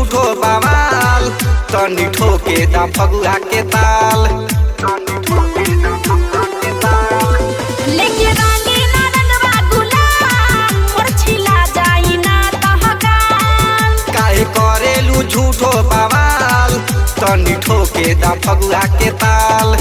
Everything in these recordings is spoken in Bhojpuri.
झूठो बवाल तनी ठोके दा फगुआ के ताल। लेके रानी ना रंगवा गुलाल मोर छिला जाई ना तहगाल। काहे करेलू झूठो बवाल तनी ठोके दा फगुआ के ताल।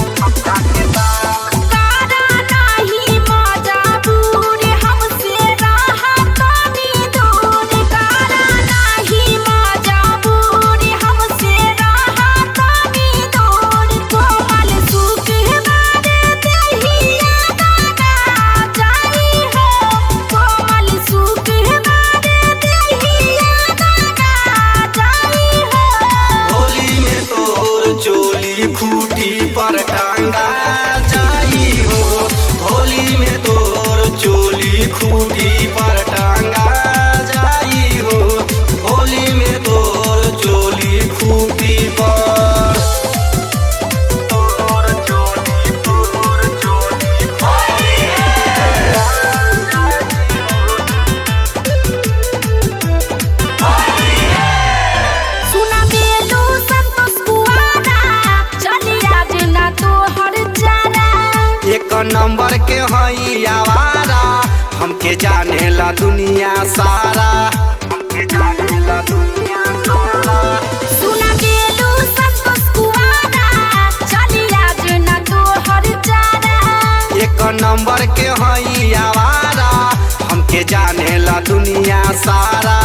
खूटी पर टांगा जाई हो होली में तोर चोली खूटी पर टांगा जाई हो होली में तोर चोली खूटी पर तोर चोली सुना बेलू संतोष कुआरा चली आज ना तो हर जाना। एक नंबर के हई आवारा हमके जाने ला दुनिया सारा। हमके जाने ला दुनिया सारा। सुना बेलू संतोष कुआरा चली आज ना तो हर जाना। एक नंबर के हई आवारा हमके जाने ला दुनिया सारा।